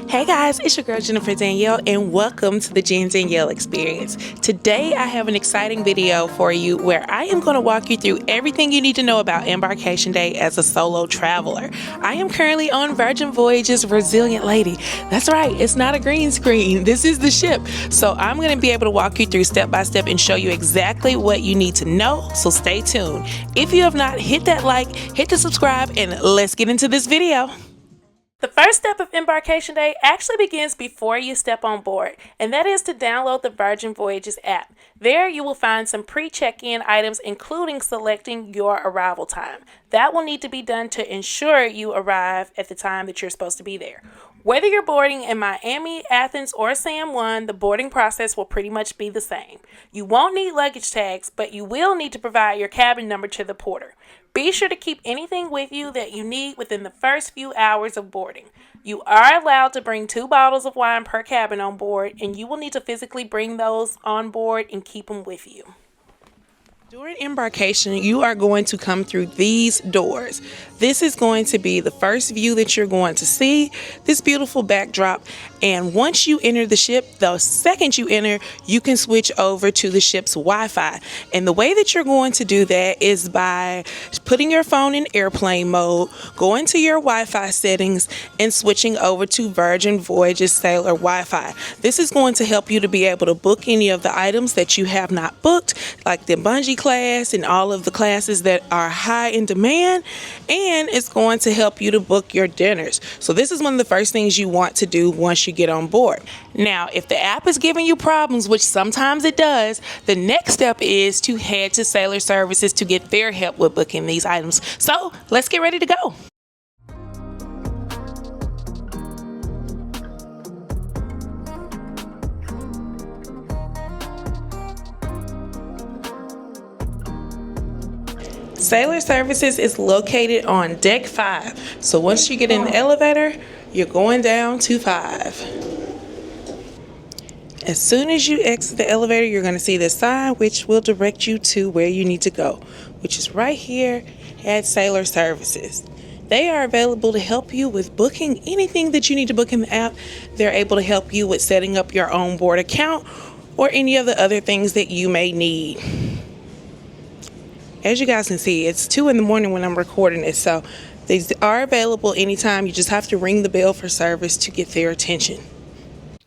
Hey guys, it's your girl Jennifer Danielle and welcome to the Jen Danielle Experience. Today I have an exciting video for you where I am going to walk you through everything you need to know about Embarkation Day as a solo traveler. I am currently on Virgin Voyages Resilient Lady. That's right, it's not a green screen. This is the ship. So I'm going to be able to walk you through step by step and show you exactly what you need to know. So stay tuned. If you have not, hit that like, hit the subscribe, and let's get into this video. The first step of Embarkation Day actually begins before you step on board, and that is to download the Virgin Voyages app. There you will find some pre-check-in items, including selecting your arrival time. That will need to be done to ensure you arrive at the time that you're supposed to be there. Whether you're boarding in Miami, Athens, or San Juan, the boarding process will pretty much be the same. You won't need luggage tags, but you will need to provide your cabin number to the porter. Be sure to keep anything with you that you need within the first few hours of boarding. You are allowed to bring 2 bottles of wine per cabin on board, and you will need to physically bring those on board and keep them with you. During embarkation, you are going to come through these doors. This is going to be the first view that you're going to see, this beautiful backdrop. And once you enter the ship, the second you enter, you can switch over to the ship's Wi-Fi. And the way that you're going to do that is by putting your phone in airplane mode, going to your Wi-Fi settings, and switching over to Virgin Voyages Sailor Wi-Fi. This is going to help you to be able to book any of the items that you have not booked, like the bungee class and all of the classes that are high in demand, and it's going to help you to book your dinners. So this is one of the first things you want to do once you get on board. Now, if the app is giving you problems, which sometimes it does, the next step is to head to Sailor Services to get their help with booking these items. So let's get ready to go. Sailor Services is located on deck 5. So once you get in the elevator, you're going down to 5. As soon as you exit the elevator, you're going to see this sign, which will direct you to where you need to go, which is right here at Sailor Services. They are available to help you with booking anything that you need to book in the app. They're able to help you with setting up your own board account or any of the other things that you may need. As you guys can see, it's 2 in the morning when I'm recording this, so these are available anytime. You just have to ring the bell for service to get their attention.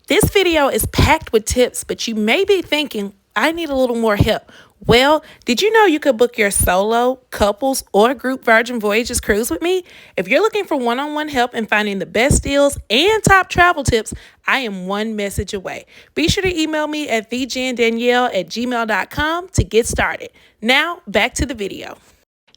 This video is packed with tips, but you may be thinking, I need a little more help. Well, did you know you could book your solo, couples, or group Virgin Voyages cruise with me? If you're looking for one-on-one help in finding the best deals and top travel tips, I am one message away. Be sure to email me at thejendanielle@gmail.com to get started. Now, back to the video.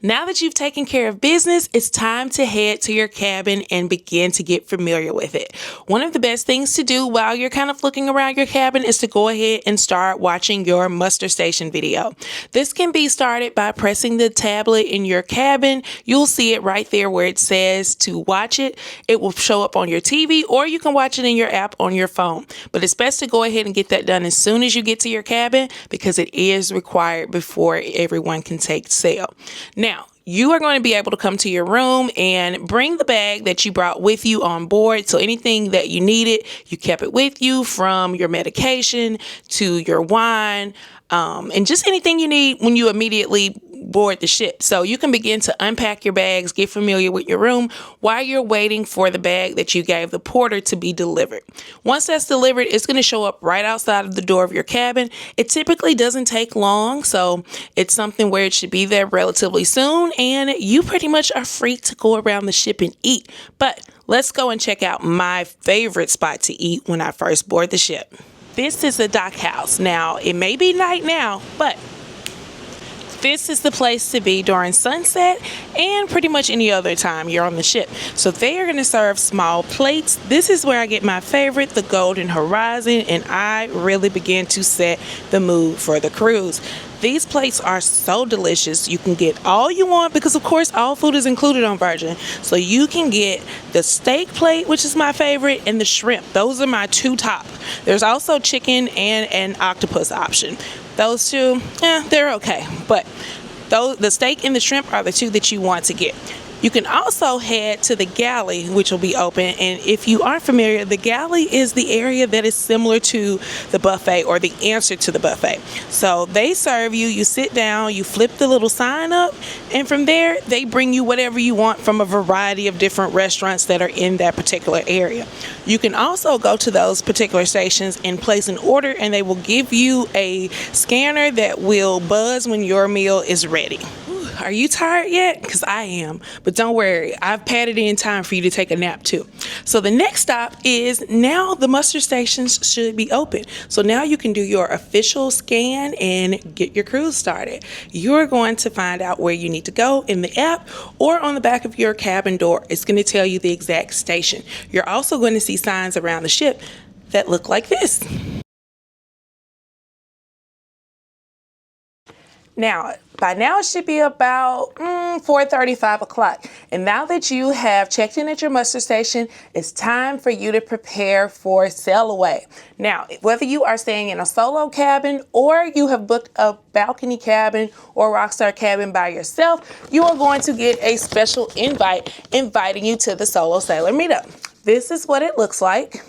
Now that you've taken care of business, it's time to head to your cabin and begin to get familiar with it. One of the best things to do while you're kind of looking around your cabin is to go ahead and start watching your muster station video. This can be started by pressing the tablet in your cabin. You'll see it right there where it says to watch it. It will show up on your TV, or you can watch it in your app on your phone. But it's best to go ahead and get that done as soon as you get to your cabin because it is required before everyone can take sail. Now, you are going to be able to come to your room and bring the bag that you brought with you on board. So anything that you needed, you kept it with you, from your medication to your wine, and just anything you need when you immediately board the ship. So you can begin to unpack your bags, get familiar with your room while you're waiting for the bag that you gave the porter to be delivered. Once that's delivered, it's going to show up right outside of the door of your cabin. It typically doesn't take long, so it's something where it should be there relatively soon, and you pretty much are free to go around the ship and eat. But let's go and check out my favorite spot to eat when I first board the ship. This is the dock house. Now, it may be night now, but this is the place to be during sunset and pretty much any other time you're on the ship. So they are going to serve small plates. This is where I get my favorite, the Golden Horizon, and I really begin to set the mood for the cruise. These plates are so delicious. You can get all you want because, of course, all food is included on Virgin. So you can get the steak plate, which is my favorite, and the shrimp. Those are my 2 top. There's also chicken and an octopus option. Those 2, they're okay. But the steak and the shrimp are the 2 that you want to get. You can also head to the galley, which will be open. And if you aren't familiar, the galley is the area that is similar to the buffet, or the answer to the buffet. So they serve you, you sit down, you flip the little sign up, and from there they bring you whatever you want from a variety of different restaurants that are in that particular area. You can also go to those particular stations and place an order, and they will give you a scanner that will buzz when your meal is ready. Are you tired yet? Because I am. But don't worry, I've padded in time for you to take a nap too. So the next stop is, now the muster stations should be open. So now you can do your official scan and get your cruise started. You're going to find out where you need to go in the app, or on the back of your cabin door. It's going to tell you the exact station. You're also going to see signs around the ship that look like this. Now, by now it should be about 4:30, 5 o'clock. And now that you have checked in at your muster station, it's time for you to prepare for sailaway. Now, whether you are staying in a solo cabin, or you have booked a balcony cabin or rockstar cabin by yourself, you are going to get a special invite inviting you to the Solo Sailor Meetup. This is what it looks like.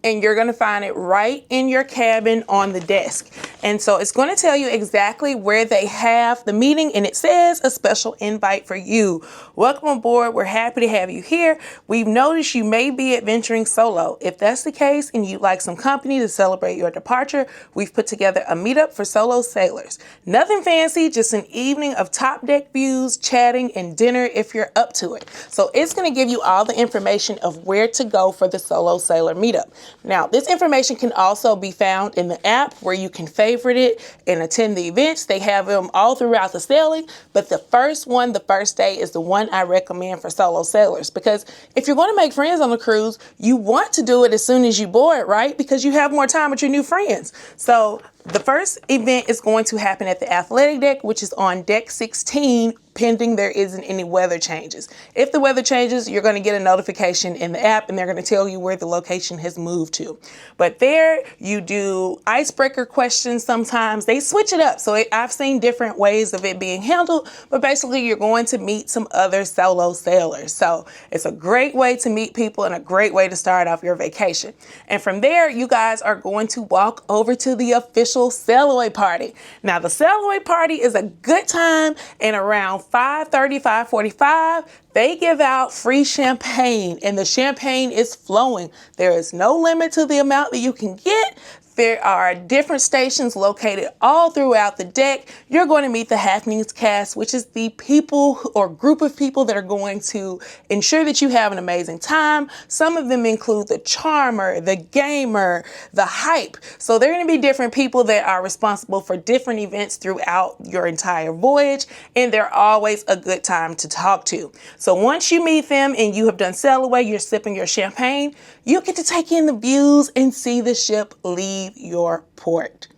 And you're going to find it right in your cabin on the desk. And so it's going to tell you exactly where they have the meeting, and it says a special invite for you. Welcome aboard. We're happy to have you here. We've noticed you may be adventuring solo. If that's the case and you'd like some company to celebrate your departure, we've put together a meetup for solo sailors. Nothing fancy, just an evening of top deck views, chatting, and dinner if you're up to it. So it's going to give you all the information of where to go for the Solo Sailor Meetup. Now, this information can also be found in the app, where you can favorite it and attend the events. They have them all throughout the sailing, but the first day is the one I recommend for solo sailors, because if you're going to make friends on a cruise, you want to do it as soon as you board, right? Because you have more time with your new friends. So the first event is going to happen at the athletic deck, which is on deck 16, pending there isn't any weather changes. If the weather changes, you're going to get a notification in the app, and they're going to tell you where the location has moved to. But there you do icebreaker questions. Sometimes they switch it up. So I've seen different ways of it being handled, but basically you're going to meet some other solo sailors. So it's a great way to meet people and a great way to start off your vacation. And from there, you guys are going to walk over to the official sailaway party. Now, the sailaway party is a good time, and around 5:30, 5:45, they give out free champagne, and the champagne is flowing. There is no limit to the amount that you can get. There are different stations located all throughout the deck. You're going to meet the Happenings cast, which is the people or group of people that are going to ensure that you have an amazing time. Some of them include the charmer, the gamer, the hype. So they're going to be different people that are responsible for different events throughout your entire voyage, and they're always a good time to talk to. So once you meet them and you have done sail away, you're sipping your champagne, you get to take in the views and see the ship leave your port.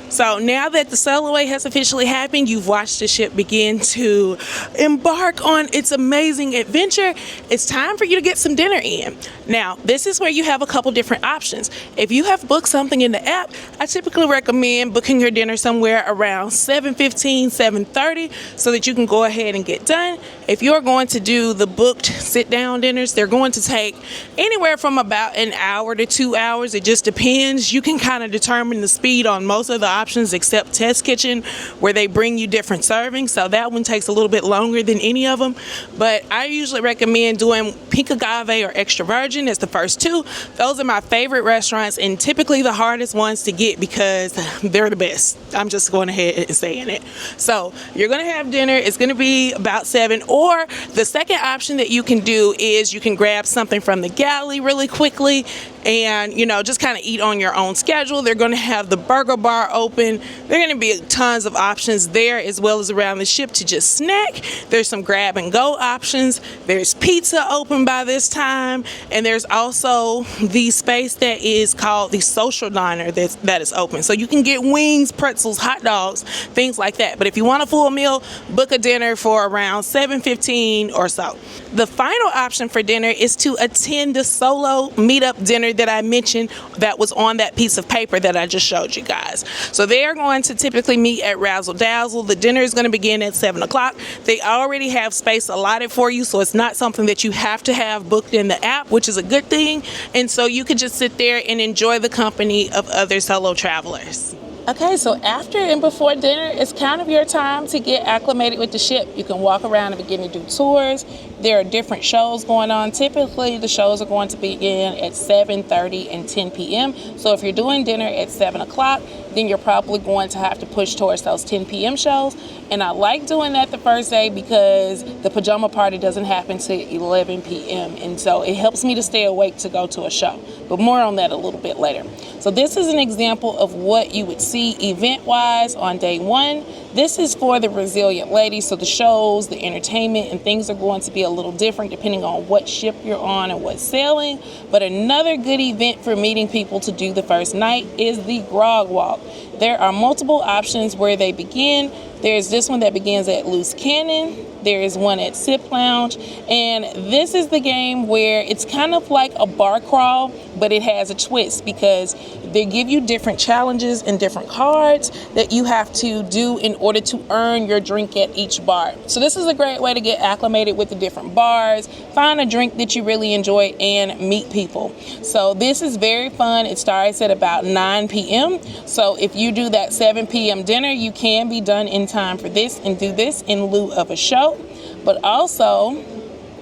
So now that the sailaway has officially happened, you've watched the ship begin to embark on its amazing adventure. It's time for you to get some dinner in. Now, this is where you have a couple different options. If you have booked something in the app, I typically recommend booking your dinner somewhere around 7:15, 7:30, so that you can go ahead and get done. If you're going to do the booked sit-down dinners, they're going to take anywhere from about an hour to 2 hours. It just depends. You can kind of determine the speed on most of the options except Test Kitchen, where they bring you different servings. So that one takes a little bit longer than any of them. But I usually recommend doing Pink Agave or Extra Virgin as the first two. Those are my favorite restaurants, and typically the hardest ones to get because they're the best. I'm just going ahead and saying it. So you're going to have dinner. It's going to be about 7. Or the second option that you can do is you can grab something from the galley really quickly and, you know, just kind of eat on your own schedule. They're going to have the burger bar open. There are going to be tons of options there, as well as around the ship to just snack. There's some grab and go options. There's pizza open by this time. And there's also the space that is called the social diner that is open. So you can get wings, pretzels, hot dogs, things like that. But if you want a full meal, book a dinner for around 7:15 or so. The final option for dinner is to attend the solo meetup dinner dinner that I mentioned that was on that piece of paper that I just showed you guys. So they are going to typically meet at Razzle Dazzle. The dinner is going to begin at 7 o'clock. They already have space allotted for you, so it's not something that you have to have booked in the app, which is a good thing. And so you can just sit there and enjoy the company of other solo travelers. Okay, so after and before dinner, it's kind of your time to get acclimated with the ship. You can walk around and begin to do tours. There are different shows going on. Typically, the shows are going to begin at 7:30 and 10 p.m. So if you're doing dinner at 7 o'clock, then you're probably going to have to push towards those 10 p.m. shows. And I like doing that the first day because the pajama party doesn't happen till 11 p.m. And so it helps me to stay awake to go to a show. But more on that a little bit later. So this is an example of what you would see event-wise on day one. This is for the resilient ladies, so the shows, the entertainment, and things are going to be a little different depending on what ship you're on and what's sailing. But another good event for meeting people to do the first night is the grog walk. There are multiple options where they begin. There's this one that begins at Loose Cannon. There is one at Sip Lounge. And this is the game where it's kind of like a bar crawl, but it has a twist because they give you different challenges and different cards that you have to do in order to earn your drink at each bar. So this is a great way to get acclimated with the different bars, find a drink that you really enjoy, and meet people. So this is very fun. It starts at about 9 p.m. So if you do that 7 p.m. dinner, you can be done in time for this and do this in lieu of a show. But also,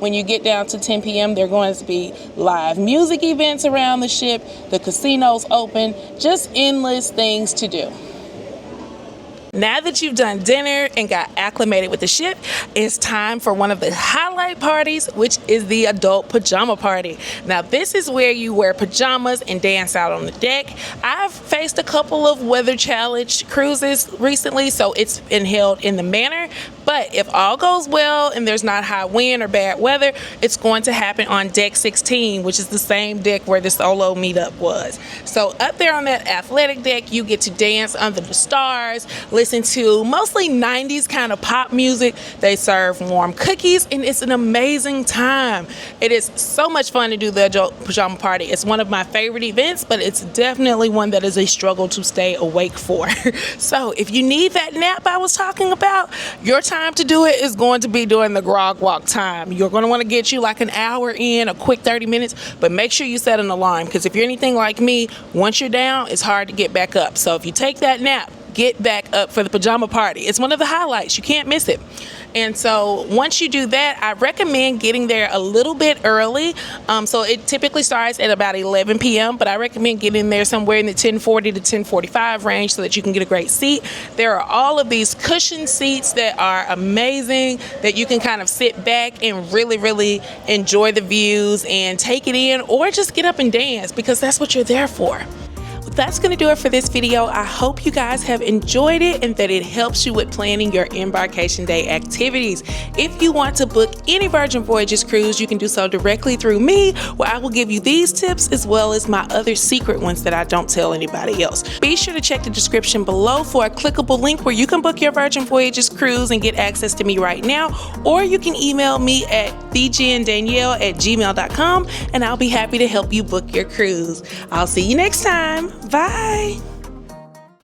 when you get down to 10 p.m., there are going to be live music events around the ship, the casino's open, just endless things to do. Now that you've done dinner and got acclimated with the ship, it's time for one of the highlight parties, which is the adult pajama party. Now, this is where you wear pajamas and dance out on the deck. I've faced a couple of weather challenge cruises recently, so it's been held in the manner. But if all goes well and there's not high wind or bad weather, it's going to happen on deck 16, which is the same deck where the solo meetup was. So up there on that athletic deck, you get to dance under the stars, listen to mostly 90s kind of pop music. They serve warm cookies, and it's an amazing time. It is so much fun to do the adult pajama party. It's one of my favorite events, but it's definitely one that is a struggle to stay awake for. So if you need that nap I was talking about, your time to do it is going to be during the grog walk time. You're going to want to get you like an hour in, a quick 30 minutes, but make sure you set an alarm, because if you're anything like me, once you're down, it's hard to get back up. So if you take that nap, get back up for the pajama party. It's one of the highlights. You can't miss it. And so once you do that, I recommend getting there a little bit early. So it typically starts at about 11 p.m., but I recommend getting there somewhere in the 10:40 to 10:45 range so that you can get a great seat. There are all of these cushion seats that are amazing, that you can kind of sit back and really, really enjoy the views and take it in, or just get up and dance, because that's what you're there for. That's going to do it for this video. I hope you guys have enjoyed it and that it helps you with planning your Embarkation Day activities. If you want to book any Virgin Voyages cruise, you can do so directly through me, where I will give you these tips as well as my other secret ones that I don't tell anybody else. Be sure to check the description below for a clickable link where you can book your Virgin Voyages cruise and get access to me right now, or you can email me at thegindanielle@gmail.com and I'll be happy to help you book your cruise. I'll see you next time. Bye.